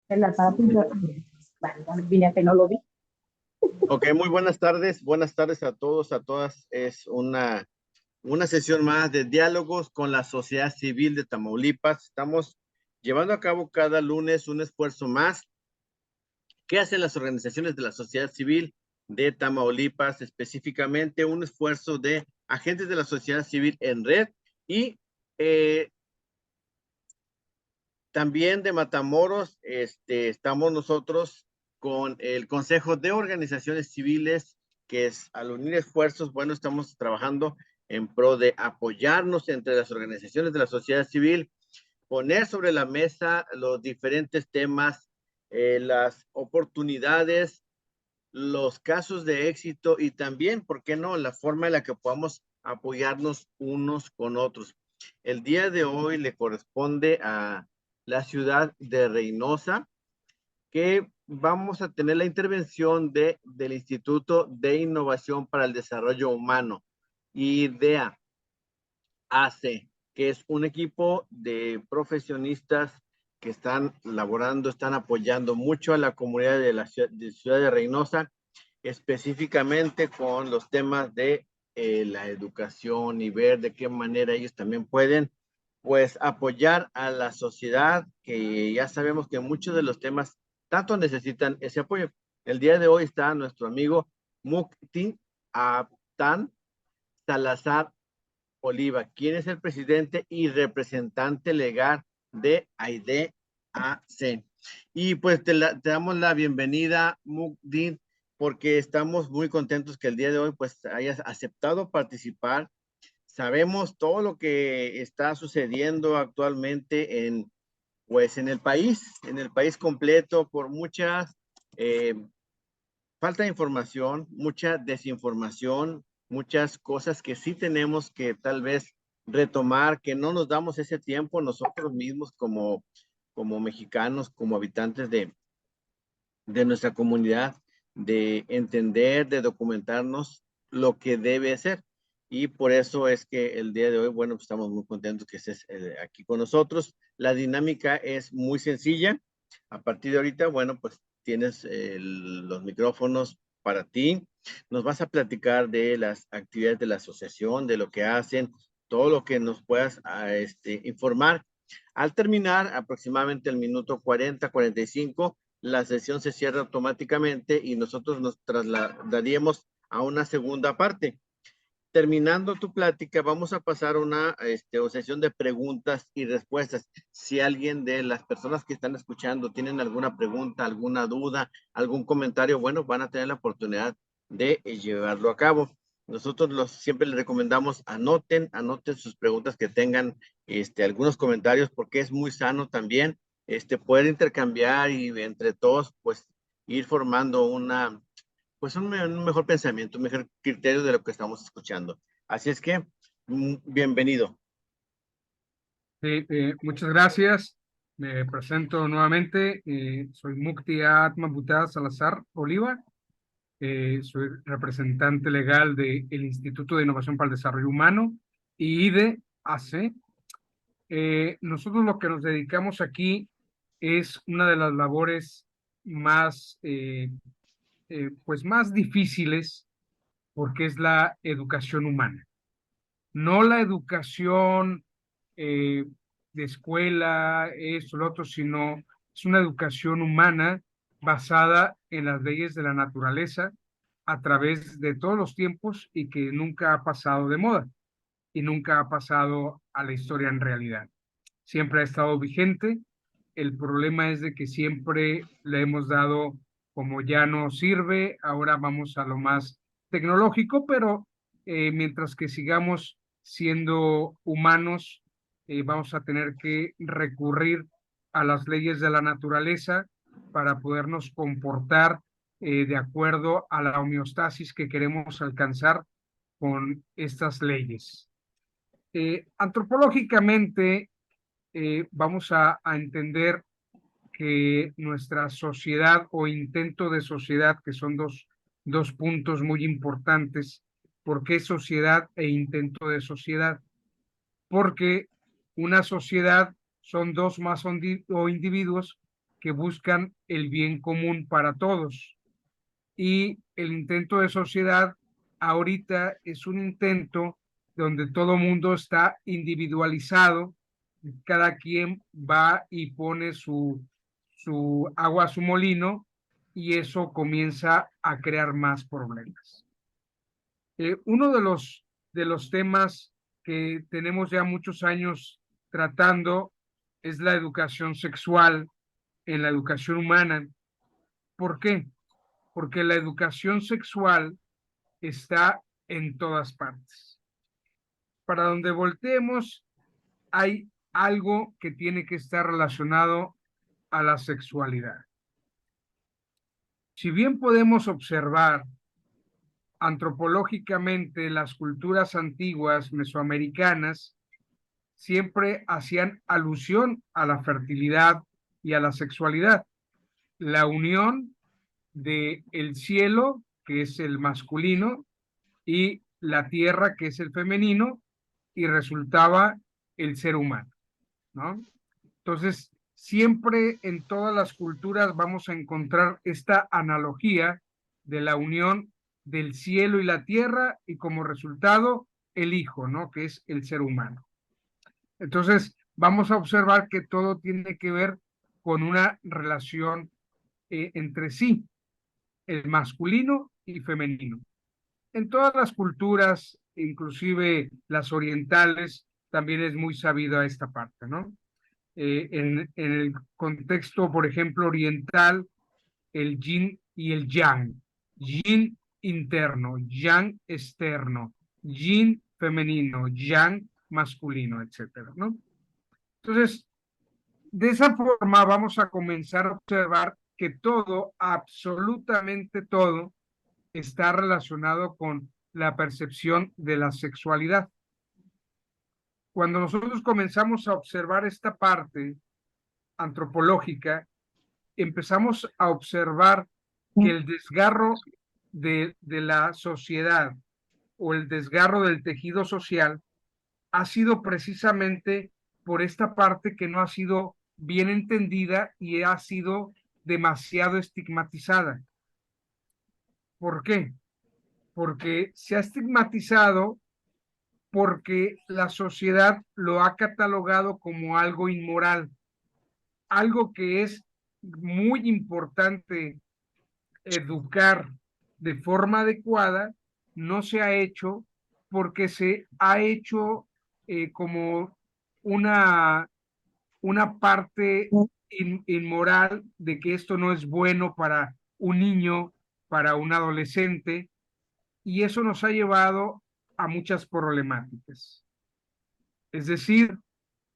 En la tarde, vine que no lo vi. Ok, muy buenas tardes a todos, a todas. Es una sesión más de diálogos con la sociedad civil de Tamaulipas. Estamos llevando a cabo cada lunes un esfuerzo más. ¿Qué hacen las organizaciones de la sociedad civil de Tamaulipas? Específicamente un esfuerzo de agentes de la sociedad civil en red y eh, también de Matamoros. Estamos nosotros con el Consejo de Organizaciones Civiles, que es al unir esfuerzos, bueno, estamos trabajando en pro de apoyarnos entre las organizaciones de la sociedad civil, poner sobre la mesa los diferentes temas, las oportunidades, los casos de éxito y también, ¿por qué no?, la forma en la que podamos apoyarnos unos con otros. El día de hoy le corresponde a la ciudad de Reynosa, que vamos a tener la intervención del Instituto de Innovación para el Desarrollo Humano, IDEA AC, que es un equipo de profesionistas que están laborando, están apoyando mucho a la comunidad de la ciudad de Reynosa, específicamente con los temas de la educación y ver de qué manera ellos también pueden, pues, apoyar a la sociedad, que ya sabemos que muchos de los temas tanto necesitan ese apoyo. El día de hoy está nuestro amigo Mukti Aptan Salazar Oliva, quien es el presidente y representante legal de AIDEAC. Y pues te damos la bienvenida, Mukdin, porque estamos muy contentos que el día de hoy pues hayas aceptado participar. Sabemos todo lo que está sucediendo actualmente pues en el país completo, por muchas eh, falta de información, mucha desinformación, muchas cosas que sí tenemos que tal vez retomar, que no nos damos ese tiempo nosotros mismos como mexicanos, como habitantes de nuestra comunidad, de entender, de documentarnos lo que debe ser. Y por eso es que el día de hoy, bueno, pues estamos muy contentos que estés aquí con nosotros. La dinámica es muy sencilla. A partir de ahorita, bueno, pues tienes los micrófonos para ti. Nos vas a platicar de las actividades de la asociación, de lo que hacen, todo lo que nos puedas informar. Al terminar, aproximadamente el minuto 40, 45, la sesión se cierra automáticamente y nosotros nos trasladaríamos a una segunda parte. Terminando tu plática, vamos a pasar a una sesión de preguntas y respuestas. Si alguien de las personas que están escuchando tienen alguna pregunta, alguna duda, algún comentario, bueno, van a tener la oportunidad de llevarlo a cabo. Nosotros siempre les recomendamos anoten sus preguntas que tengan, algunos comentarios, porque es muy sano también poder intercambiar y entre todos, pues, ir formando pues un mejor pensamiento, un mejor criterio de lo que estamos escuchando. Así es que, bienvenido. Muchas gracias. Me presento nuevamente. Soy Mukti Atmabuta Salazar Oliva. Soy representante legal del Instituto de Innovación para el Desarrollo Humano, IDEAC. Nosotros lo que nos dedicamos aquí es una de las labores más, pues más difíciles, porque es la educación humana. No la educación eh, de escuela, esto, lo otro, sino es una educación humana basada en las leyes de la naturaleza a través de todos los tiempos y que nunca ha pasado de moda y nunca ha pasado a la historia en realidad. Siempre ha estado vigente. El problema es de que siempre le hemos dado como ya no sirve, ahora vamos a lo más tecnológico, pero mientras que sigamos siendo humanos, vamos a tener que recurrir a las leyes de la naturaleza para podernos comportar de acuerdo a la homeostasis que queremos alcanzar con estas leyes. Antropológicamente, vamos a entender que nuestra sociedad o intento de sociedad, que son dos puntos muy importantes. ¿Por qué sociedad e intento de sociedad? Porque una sociedad son dos más o individuos que buscan el bien común para todos. Y el intento de sociedad ahorita es un intento donde todo mundo está individualizado, cada quien va y pone su agua a su molino y eso comienza a crear más problemas. Uno de los temas que tenemos ya muchos años tratando es la educación sexual en la educación humana. ¿Por qué? Porque la educación sexual está en todas partes. Para donde volteemos, hay algo que tiene que estar relacionado a la sexualidad. Si bien podemos observar antropológicamente las culturas antiguas mesoamericanas, siempre hacían alusión a la fertilidad y a la sexualidad. La unión de el cielo, que es el masculino, y la tierra, que es el femenino, y resultaba el ser humano, ¿no? Entonces, siempre en todas las culturas vamos a encontrar esta analogía de la unión del cielo y la tierra y como resultado el hijo, ¿no? Que es el ser humano. Entonces, vamos a observar que todo tiene que ver con una relación entre sí, el masculino y femenino. En todas las culturas, inclusive las orientales, también es muy sabida esta parte, ¿no? En el contexto, por ejemplo, oriental, el yin y el yang. Yin interno, yang externo, yin femenino, yang masculino, etcétera, ¿no? Entonces, de esa forma vamos a comenzar a observar que todo, absolutamente todo, está relacionado con la percepción de la sexualidad. Cuando nosotros comenzamos a observar esta parte antropológica, empezamos a observar que el desgarro de la sociedad o el desgarro del tejido social ha sido precisamente por esta parte que no ha sido bien entendida y ha sido demasiado estigmatizada. ¿Por qué? Porque se ha estigmatizado porque la sociedad lo ha catalogado como algo inmoral, algo que es muy importante educar de forma adecuada, no se ha hecho porque se ha hecho como una parte inmoral de que esto no es bueno para un niño, para un adolescente, y eso nos ha llevado a muchas problemáticas. Es decir,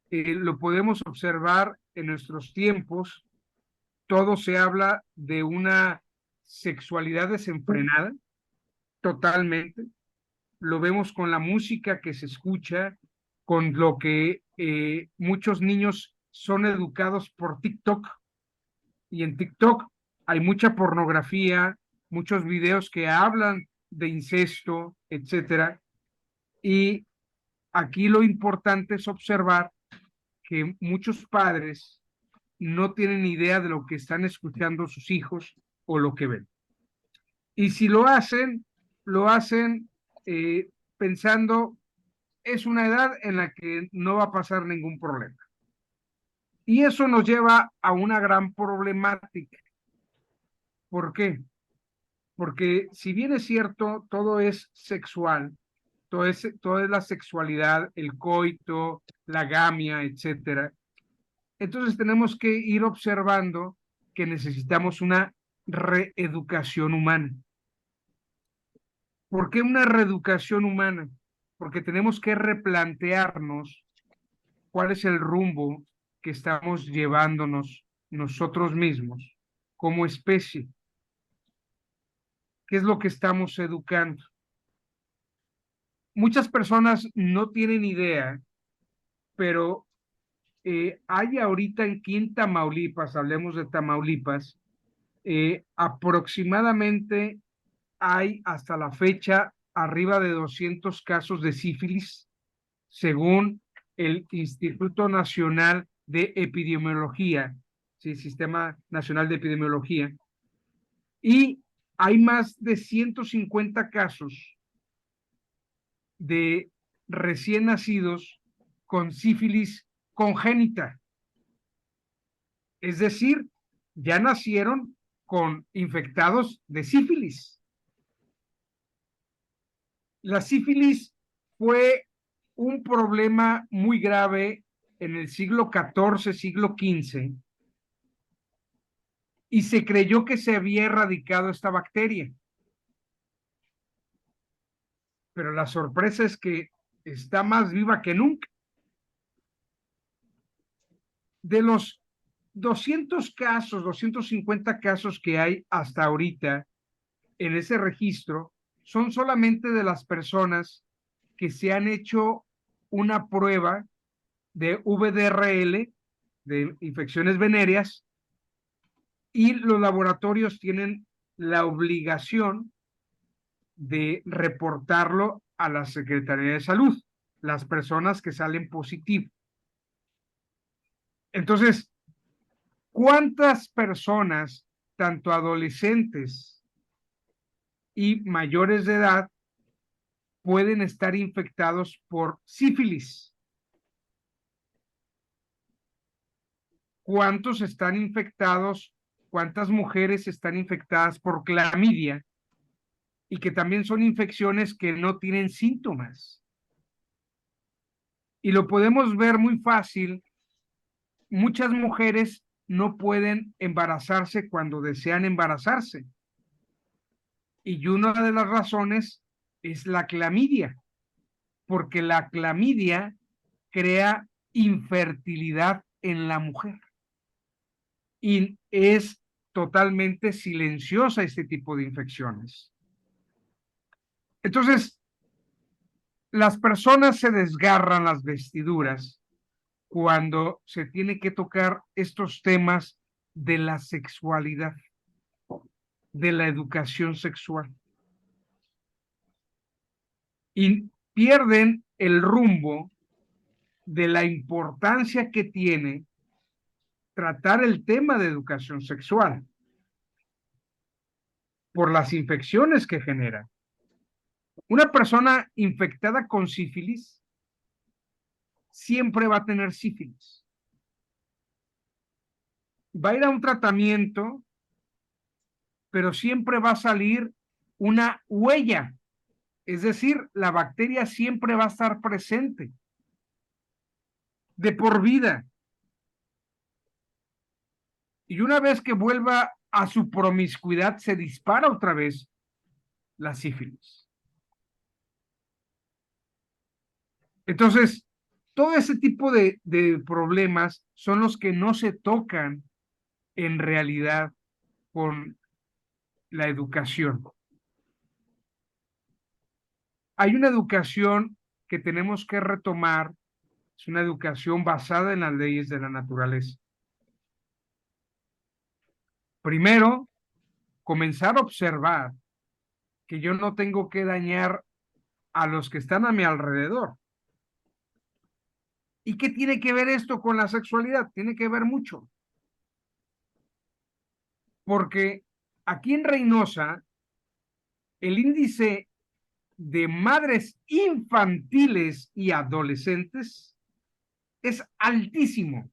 lo podemos observar en nuestros tiempos, todo se habla de una sexualidad desenfrenada, totalmente. Lo vemos con la música que se escucha, con lo que muchos niños son educados por TikTok. Y en TikTok hay mucha pornografía, muchos videos que hablan de incesto, etcétera. Y aquí lo importante es observar que muchos padres no tienen idea de lo que están escuchando sus hijos o lo que ven. Y si lo hacen pensando, es una edad en la que no va a pasar ningún problema. Y eso nos lleva a una gran problemática. ¿Por qué? Porque si bien es cierto, todo es sexual, todo es la sexualidad, el coito, la gamia, etcétera. Entonces tenemos que ir observando que necesitamos una reeducación humana. ¿Por qué una reeducación humana? Porque tenemos que replantearnos cuál es el rumbo que estamos llevándonos nosotros mismos como especie. ¿Qué es lo que estamos educando? Muchas personas no tienen idea, pero hay ahorita aquí en Tamaulipas, hablemos de Tamaulipas, aproximadamente hay hasta la fecha arriba de 200 casos de sífilis, según el Instituto Nacional de Epidemiología. sí, Sistema Nacional de Epidemiología, y hay más de 150 casos de recién nacidos con sífilis congénita. Es decir, ya nacieron con infectados de sífilis. La sífilis fue un problema muy grave en el siglo XIV, siglo XV, y se creyó que se había erradicado esta bacteria. Pero la sorpresa es que está más viva que nunca. De los 200 casos, 250 casos que hay hasta ahorita en ese registro, son solamente de las personas que se han hecho una prueba de VDRL, de infecciones venéreas, y los laboratorios tienen la obligación de reportarlo a la Secretaría de Salud, las personas que salen positivas. Entonces, ¿cuántas personas, tanto adolescentes y mayores de edad, pueden estar infectados por sífilis? ¿Cuántos están infectados? ¿Cuántas mujeres están infectadas por clamidia? Y que también son infecciones que no tienen síntomas. Y lo podemos ver muy fácil. Muchas mujeres no pueden embarazarse cuando desean embarazarse. Y una de las razones es la clamidia, porque la clamidia crea infertilidad en la mujer. Y es totalmente silenciosa este tipo de infecciones. Entonces, las personas se desgarran las vestiduras cuando se tiene que tocar estos temas de la sexualidad, de la educación sexual. Y pierden el rumbo de la importancia que tiene tratar el tema de educación sexual por las infecciones que genera. Una persona infectada con sífilis siempre va a tener sífilis. Va a ir a un tratamiento, pero siempre va a salir una huella. Es decir, la bacteria siempre va a estar presente de por vida. Y una vez que vuelva a su promiscuidad, se dispara otra vez la sífilis. Entonces, todo ese tipo de problemas son los que no se tocan en realidad con la educación. Hay una educación que tenemos que retomar, es una educación basada en las leyes de la naturaleza. Primero, comenzar a observar que yo no tengo que dañar a los que están a mi alrededor. ¿Y qué tiene que ver esto con la sexualidad? Tiene que ver mucho. Porque aquí en Reynosa, el índice de madres infantiles y adolescentes es altísimo.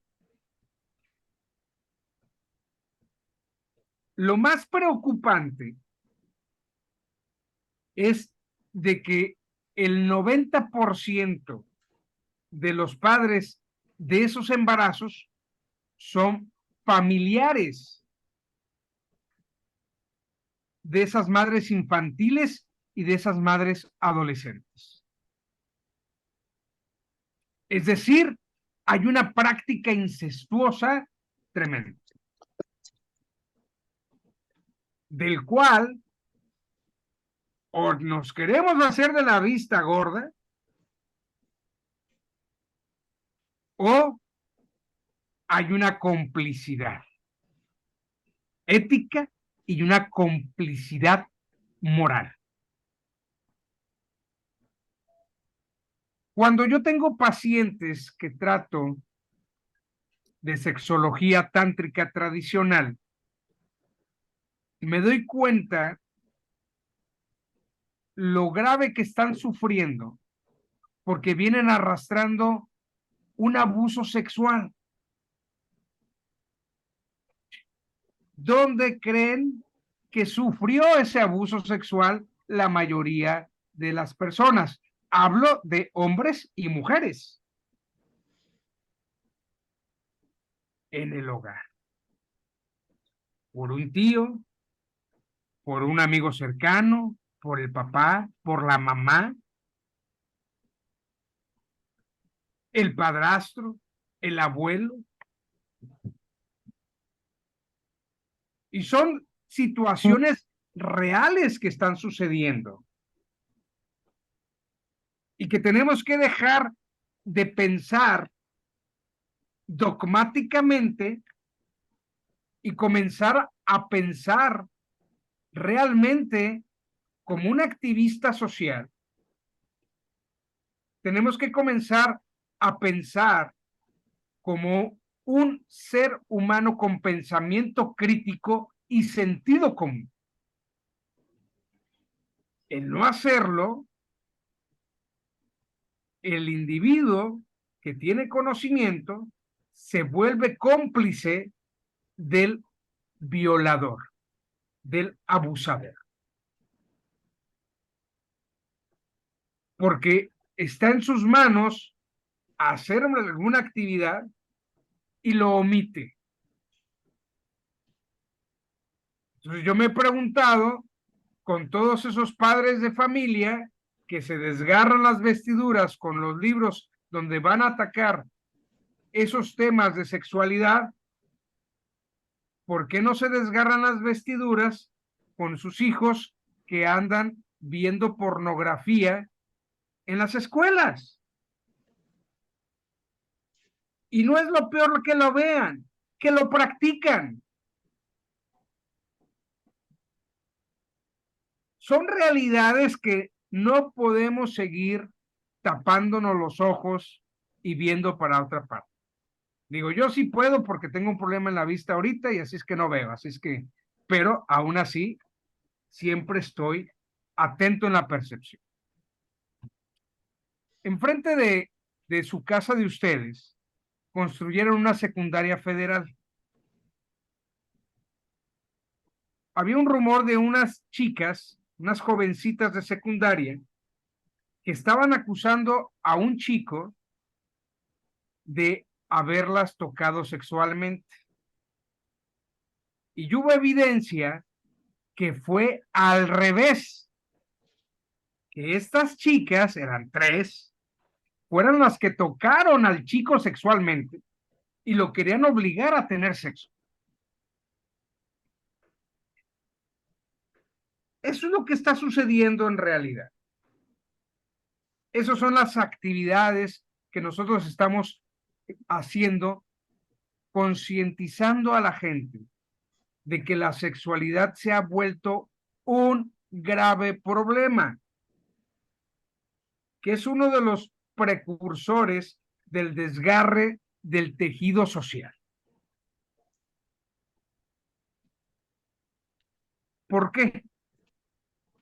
Lo más preocupante es de que el 90% de los padres de esos embarazos son familiares de esas madres infantiles y de esas madres adolescentes. Es decir, hay una práctica incestuosa tremenda, del cual o nos queremos hacer de la vista gorda o hay una complicidad ética y una complicidad moral. Cuando yo tengo pacientes que trato de sexología tántrica tradicional, me doy cuenta lo grave que están sufriendo porque vienen arrastrando un abuso sexual. ¿Dónde creen que sufrió ese abuso sexual la mayoría de las personas? Hablo de hombres y mujeres. En el hogar. Por un tío, por un amigo cercano, por el papá, por la mamá, el padrastro, el abuelo. Y son situaciones reales que están sucediendo y que tenemos que dejar de pensar dogmáticamente y comenzar a pensar realmente como un activista social. Tenemos que comenzar a pensar como un ser humano con pensamiento crítico y sentido común. El no hacerlo, el individuo que tiene conocimiento se vuelve cómplice del violador, del abusador. Porque está en sus manos hacer alguna actividad y lo omite. Entonces yo me he preguntado, con todos esos padres de familia que se desgarran las vestiduras con los libros donde van a atacar esos temas de sexualidad, ¿por qué no se desgarran las vestiduras con sus hijos que andan viendo pornografía en las escuelas? Y no es lo peor que lo vean, que lo practican. Son realidades que no podemos seguir tapándonos los ojos y viendo para otra parte. Digo, yo sí puedo porque tengo un problema en la vista ahorita y así es que no veo, así es que, pero aún así, siempre estoy atento en la percepción. Enfrente de su casa de ustedes, construyeron una secundaria federal. Había un rumor de unas chicas, unas jovencitas de secundaria, que estaban acusando a un chico de haberlas tocado sexualmente. Y hubo evidencia que fue al revés, que estas chicas, eran 3, fueron las que tocaron al chico sexualmente y lo querían obligar a tener sexo. Eso es lo que está sucediendo en realidad. Esas son las actividades que nosotros estamos haciendo, concientizando a la gente de que la sexualidad se ha vuelto un grave problema, que es uno de los precursores del desgarre del tejido social. ¿Por qué?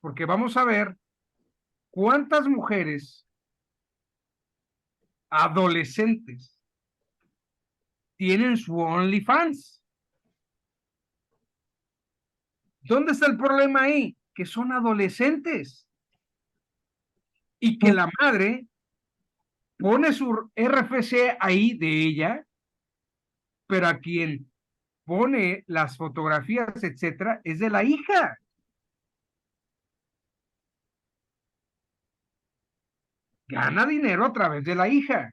Porque vamos a ver cuántas mujeres adolescentes tienen su OnlyFans. ¿Dónde está el problema ahí? Que son adolescentes y que la madre pone su RFC ahí de ella, pero a quien pone las fotografías, etcétera, es de la hija. Gana dinero a través de la hija.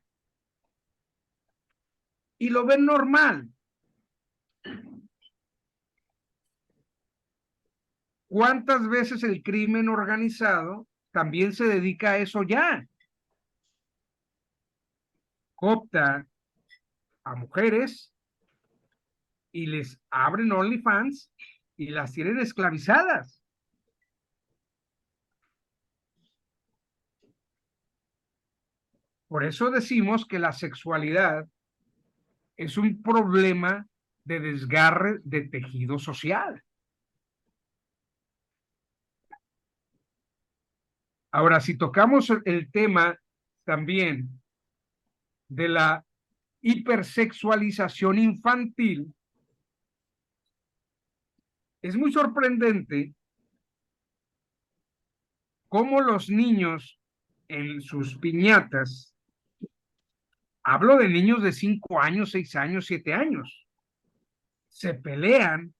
Y lo ven normal. ¿Cuántas veces el crimen organizado también se dedica a eso ya? Coopta a mujeres y les abren OnlyFans y las tienen esclavizadas. Por eso decimos que la sexualidad es un problema de desgarre de tejido social. Ahora, si tocamos el tema también de la hipersexualización infantil, es muy sorprendente cómo los niños en sus piñatas, hablo de niños de 5 años, 6 años, 7 años, se pelean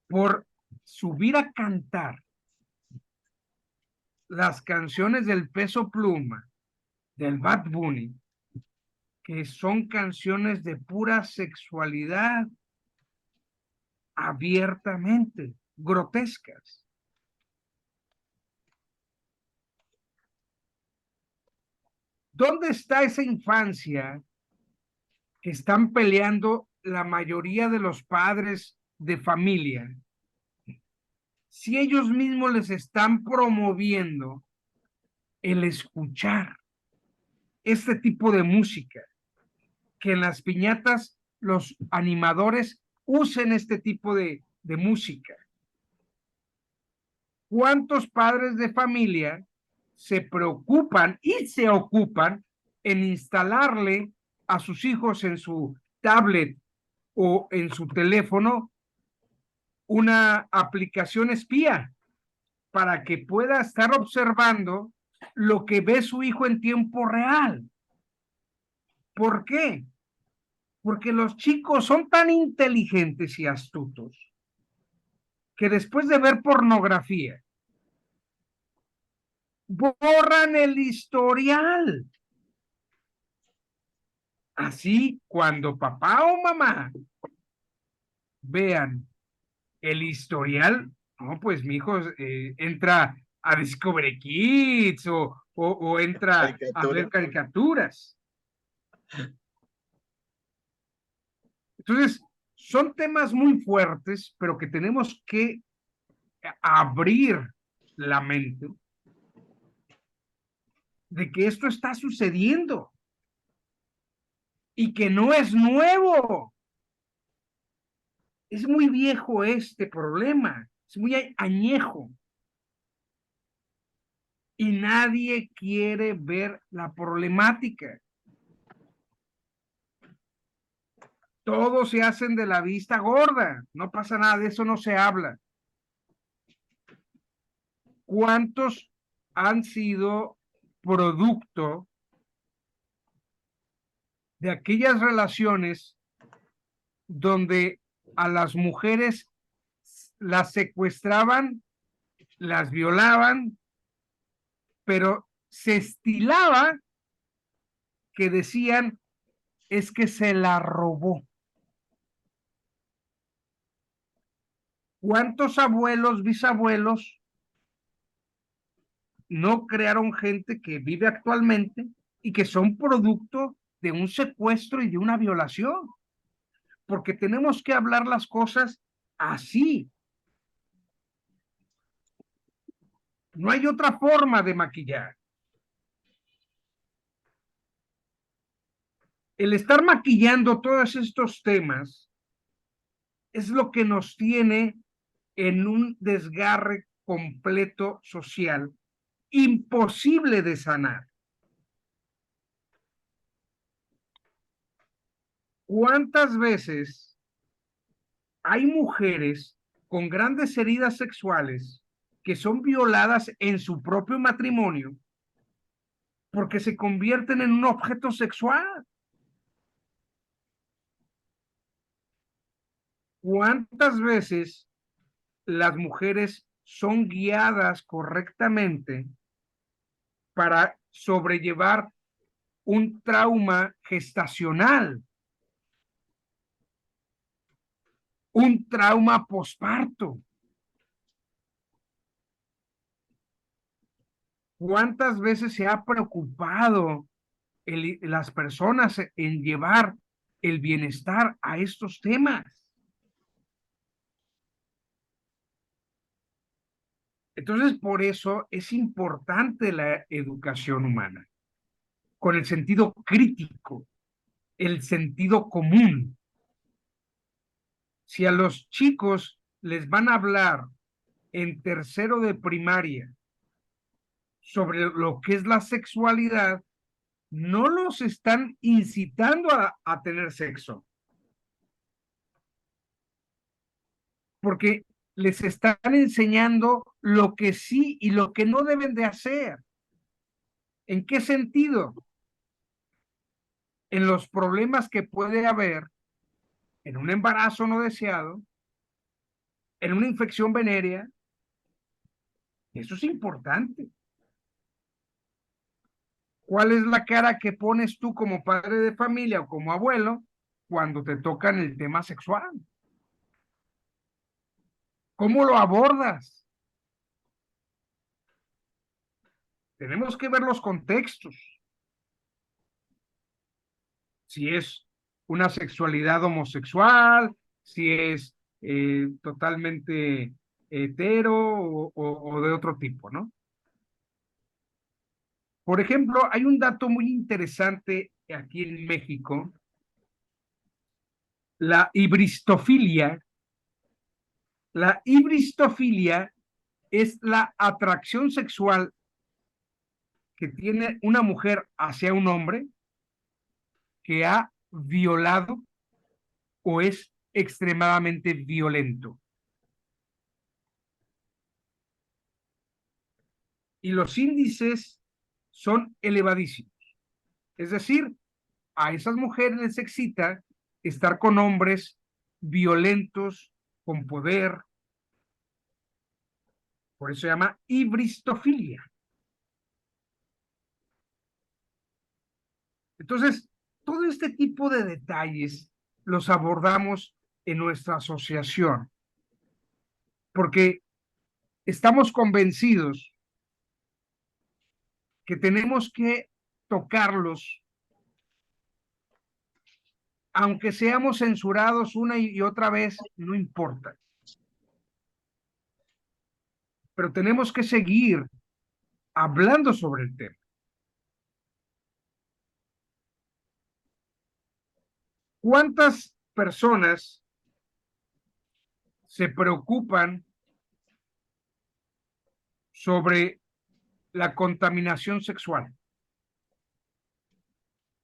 por subir a cantar las canciones del Peso Pluma, del Bad Bunny, que son canciones de pura sexualidad abiertamente, grotescas. ¿Dónde está esa infancia que están peleando la mayoría de los padres de familia? Si ellos mismos les están promoviendo el escuchar este tipo de música, que en las piñatas los animadores usen este tipo de música. ¿Cuántos padres de familia se preocupan y se ocupan en instalarle a sus hijos en su tablet o en su teléfono una aplicación espía para que pueda estar observando lo que ve su hijo en tiempo real? ¿Por qué? Porque los chicos son tan inteligentes y astutos que después de ver pornografía borran el historial. Así, cuando papá o mamá vean el historial, no, pues mi hijo entra a Discovery Kids o entra a ver caricaturas. Entonces, son temas muy fuertes, pero que tenemos que abrir la mente de que esto está sucediendo y que no es nuevo. Es muy viejo este problema, es muy añejo. Y nadie quiere ver la problemática. Todos se hacen de la vista gorda, no pasa nada, de eso no se habla. ¿Cuántos han sido producto de aquellas relaciones donde a las mujeres las secuestraban, las violaban, pero se estilaba que decían es que se la robó? ¿Cuántos abuelos, bisabuelos no crearon gente que vive actualmente y que son producto de un secuestro y de una violación? Porque tenemos que hablar las cosas así. No hay otra forma de maquillar. El estar maquillando todos estos temas es lo que nos tiene en un desgarre completo social, imposible de sanar. ¿Cuántas veces hay mujeres con grandes heridas sexuales que son violadas en su propio matrimonio porque se convierten en un objeto sexual? ¿Cuántas veces las mujeres son guiadas correctamente para sobrellevar un trauma gestacional, un trauma posparto? ¿Cuántas veces se ha preocupado las personas en llevar el bienestar a estos temas? Entonces, por eso es importante la educación humana, con el sentido crítico, el sentido común. Si a los chicos les van a hablar en tercero de primaria sobre lo que es la sexualidad, no los están incitando a tener sexo, porque les están enseñando lo que sí y lo que no deben de hacer. ¿En qué sentido? En los problemas que puede haber en un embarazo no deseado, en una infección venérea. Eso es importante. ¿Cuál es la cara que pones tú como padre de familia o como abuelo cuando te tocan el tema sexual? ¿Cómo lo abordas? Tenemos que ver los contextos. Si es una sexualidad homosexual, si es totalmente hetero o de otro tipo, ¿no? Por ejemplo, hay un dato muy interesante aquí en México, la hibristofilia. La hibristofilia es la atracción sexual que tiene una mujer hacia un hombre que ha violado o es extremadamente violento. Y los índices son elevadísimos. Es decir, a esas mujeres les excita estar con hombres violentos, con poder. Por eso se llama hibristofilia. Entonces, todo este tipo de detalles los abordamos en nuestra asociación, porque estamos convencidos que tenemos que tocarlos, aunque seamos censurados una y otra vez, no importa. Pero tenemos que seguir hablando sobre el tema. ¿Cuántas personas se preocupan sobre la contaminación sexual?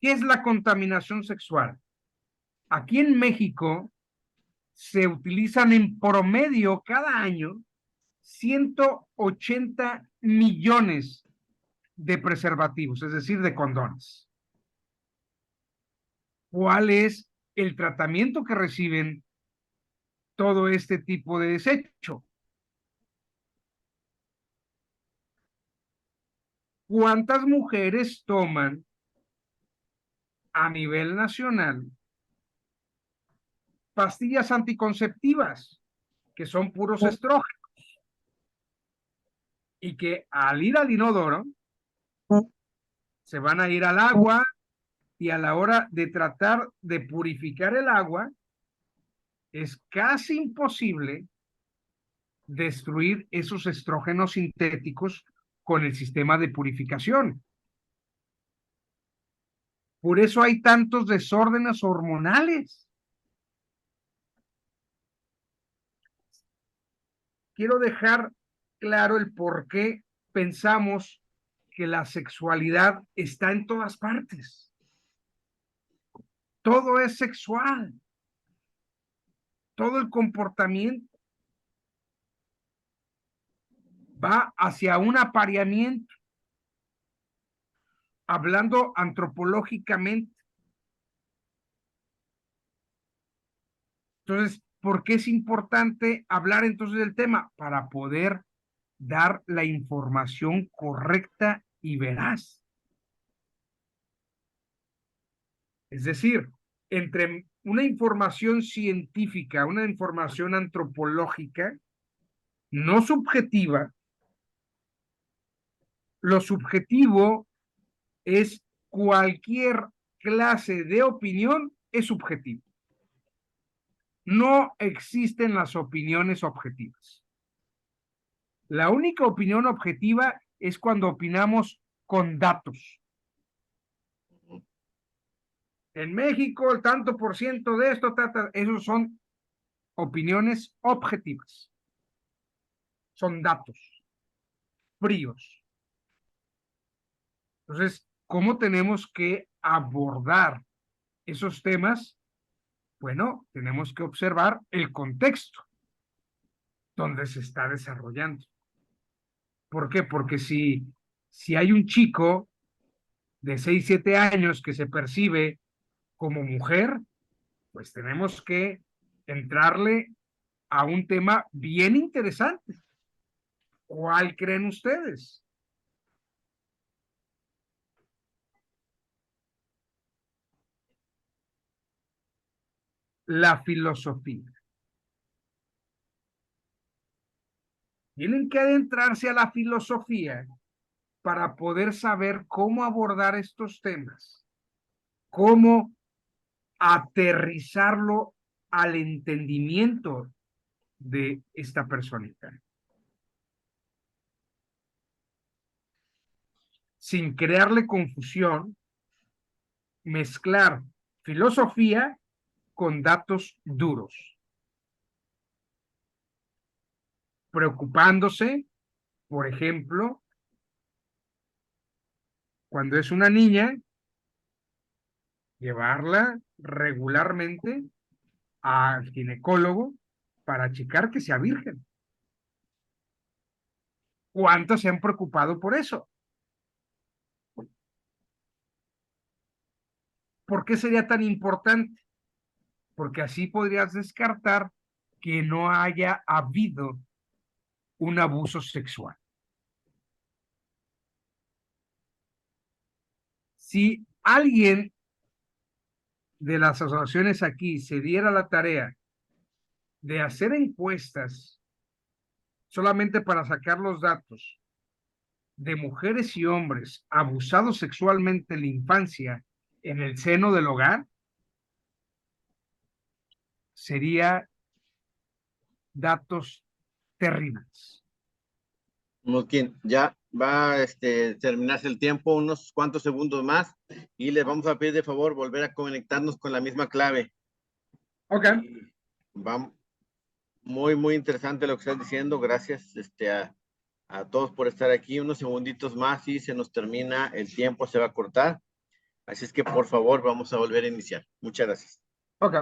¿Qué es la contaminación sexual? Aquí en México se utilizan en promedio cada año 180 millones de preservativos, es decir, de condones. ¿Cuál es el tratamiento que reciben todo este tipo de desecho? ¿Cuántas mujeres toman a nivel nacional pastillas anticonceptivas que son puros estrógenos y que al ir al inodoro se van a ir al agua y a la hora de tratar de purificar el agua es casi imposible destruir esos estrógenos sintéticos con el sistema de purificación? Por eso hay tantos desórdenes hormonales. Quiero dejar claro el por qué pensamos que la sexualidad está en todas partes. Todo es sexual. Todo el comportamiento va hacia un apareamiento, hablando antropológicamente. Entonces, ¿por qué es importante hablar entonces del tema? Para poder dar la información correcta y veraz. Es decir, entre una información científica, una información antropológica, no subjetiva, lo subjetivo es cualquier clase de opinión es subjetivo. No existen las opiniones objetivas. La única opinión objetiva es cuando opinamos con datos. En México, el tanto por ciento de esto, esos son opiniones objetivas. Son datos fríos. Entonces, ¿cómo tenemos que abordar esos temas? Bueno, tenemos que observar el contexto donde se está desarrollando. ¿Por qué? Porque si hay un chico de 6, 7 años que se percibe como mujer, pues tenemos que entrarle a un tema bien interesante. ¿Cuál creen ustedes? La filosofía. Tienen que adentrarse a la filosofía para poder saber cómo abordar estos temas, cómo aterrizarlo al entendimiento de esta personita, sin crearle confusión, mezclar filosofía con datos duros, preocupándose, por ejemplo, cuando es una niña, llevarla regularmente al ginecólogo para checar que sea virgen. ¿Cuántos se han preocupado por eso? ¿Por qué sería tan importante? Porque así podrías descartar que no haya habido un abuso sexual. Si alguien de las asociaciones aquí se diera la tarea de hacer encuestas solamente para sacar los datos de mujeres y hombres abusados sexualmente en la infancia en el seno del hogar, sería datos terribles. Muy bien, ya va a terminarse el tiempo, unos cuantos segundos más, y les vamos a pedir de favor volver a conectarnos con la misma clave. Ok. Vamos, muy interesante lo que estás diciendo. Gracias a todos por estar aquí. Unos segunditos más y se nos termina el tiempo, se va a cortar. Así es que por favor vamos a volver a iniciar. Muchas gracias. Ok.